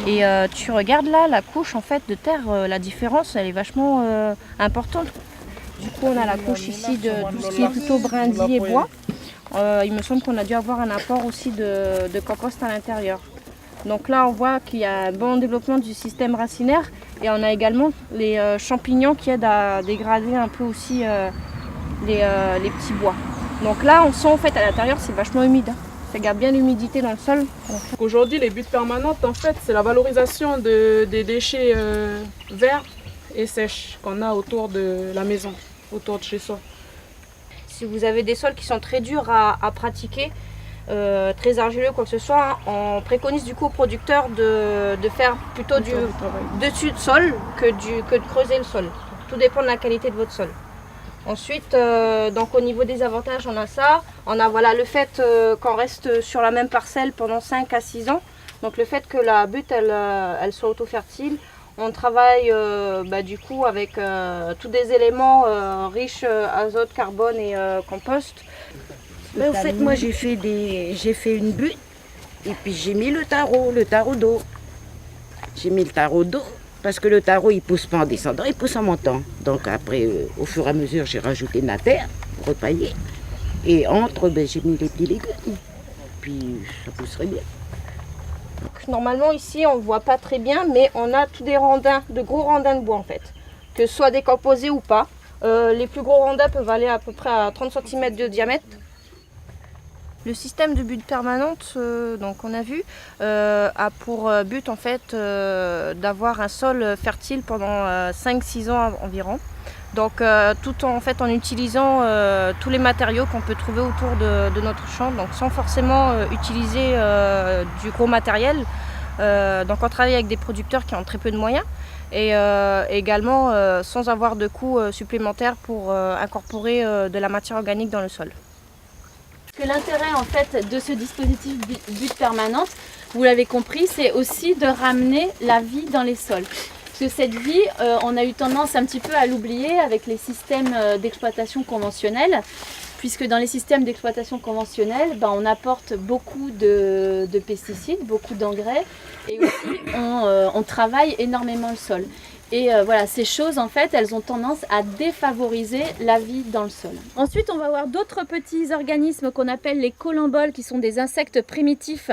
Et tu regardes là, la couche en fait de terre, la différence elle est vachement importante. Du coup on a la couche ici de tout ce qui est plutôt brindille et bois. Il me semble qu'on a dû avoir un apport aussi de compost à l'intérieur. Donc là on voit qu'il y a un bon développement du système racinaire et on a également les champignons qui aident à dégrader un peu aussi les petits bois. Donc là on sent en fait à l'intérieur c'est vachement humide. Ça garde bien l'humidité dans le sol. Aujourd'hui, les buttes permanentes, en fait, c'est la valorisation des déchets verts et sèches qu'on a autour de la maison, autour de chez soi. Si vous avez des sols qui sont très durs à pratiquer, très argileux, quoi que ce soit, on préconise du coup aux producteurs de faire plutôt du dessus de sol que de creuser le sol. Tout dépend de la qualité de votre sol. Ensuite, donc au niveau des avantages, on a ça. On a voilà, le fait qu'on reste sur la même parcelle pendant 5 à 6 ans. Donc le fait que la butte elle soit auto-fertile. On travaille du coup avec tous des éléments riches azote, carbone et compost. Mais au fait, moi j'ai fait une butte et puis j'ai mis le tarot d'eau. J'ai mis le tarot d'eau. Parce que le tarot, il ne pousse pas en descendant, il pousse en montant. Donc après, au fur et à mesure, j'ai rajouté de la terre pour repailler. Et entre, j'ai mis les petits légumes. Puis ça pousserait bien. Donc, normalement ici, on ne voit pas très bien, mais on a tous des rondins, de gros rondins de bois en fait. Que ce soit décomposés ou pas. Les plus gros rondins peuvent aller à peu près à 30 cm de diamètre. Le système de butte permanente, donc on a vu, a pour but en fait d'avoir un sol fertile pendant 5-6 ans environ. Donc tout en utilisant tous les matériaux qu'on peut trouver autour de notre champ, donc sans forcément utiliser du gros matériel. Donc on travaille avec des producteurs qui ont très peu de moyens et également sans avoir de coûts supplémentaires pour incorporer de la matière organique dans le sol. L'intérêt en fait de ce dispositif butte permanente, vous l'avez compris, c'est aussi de ramener la vie dans les sols. Parce que cette vie, on a eu tendance un petit peu à l'oublier avec les systèmes d'exploitation conventionnels, puisque dans les systèmes d'exploitation conventionnels, on apporte beaucoup de pesticides, beaucoup d'engrais, et aussi on travaille énormément le sol. Et voilà, ces choses en fait, elles ont tendance à défavoriser la vie dans le sol. Ensuite, on va voir d'autres petits organismes qu'on appelle les colamboles, qui sont des insectes primitifs,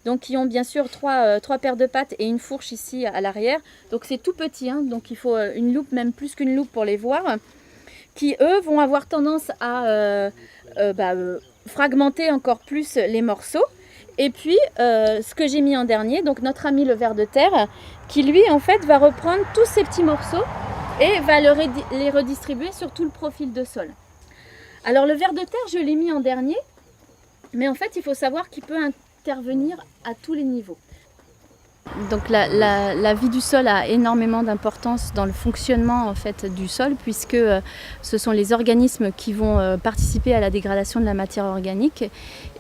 donc qui ont bien sûr trois paires de pattes et une fourche ici à l'arrière. Donc c'est tout petit, hein, donc il faut une loupe, même plus qu'une loupe pour les voir, qui eux vont avoir tendance à fragmenter encore plus les morceaux. Et puis, ce que j'ai mis en dernier, donc notre ami le ver de terre, qui lui, en fait, va reprendre tous ces petits morceaux et va les redistribuer sur tout le profil de sol. Alors, le ver de terre, je l'ai mis en dernier, mais en fait, il faut savoir qu'il peut intervenir à tous les niveaux. Donc la vie du sol a énormément d'importance dans le fonctionnement en fait du sol, puisque ce sont les organismes qui vont participer à la dégradation de la matière organique.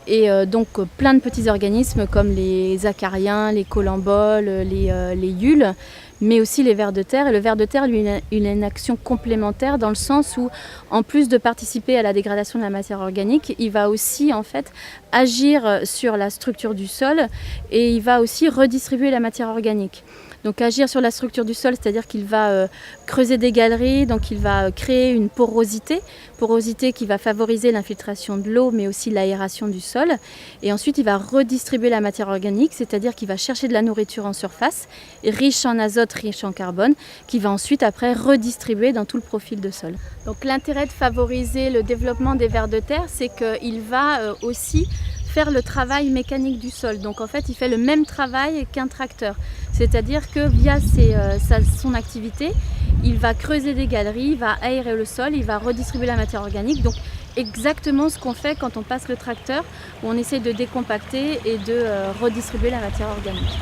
Et donc plein de petits organismes comme les acariens, les colamboles, les yules, mais aussi les vers de terre. Et le ver de terre, lui, il a une action complémentaire dans le sens où, en plus de participer à la dégradation de la matière organique, il va aussi en fait agir sur la structure du sol et il va aussi redistribuer la matière organique. Donc agir sur la structure du sol, c'est-à-dire qu'il va creuser des galeries, donc il va créer une porosité qui va favoriser l'infiltration de l'eau, mais aussi l'aération du sol. Et ensuite, il va redistribuer la matière organique, c'est-à-dire qu'il va chercher de la nourriture en surface, riche en azote, riche en carbone, qui va ensuite après redistribuer dans tout le profil de sol. Donc l'intérêt de favoriser le développement des vers de terre, c'est qu'il va aussi faire le travail mécanique du sol. Donc en fait, il fait le même travail qu'un tracteur. C'est-à-dire que via son activité, il va creuser des galeries, il va aérer le sol, il va redistribuer la matière organique. Donc exactement ce qu'on fait quand on passe le tracteur, où on essaie de décompacter et de redistribuer la matière organique.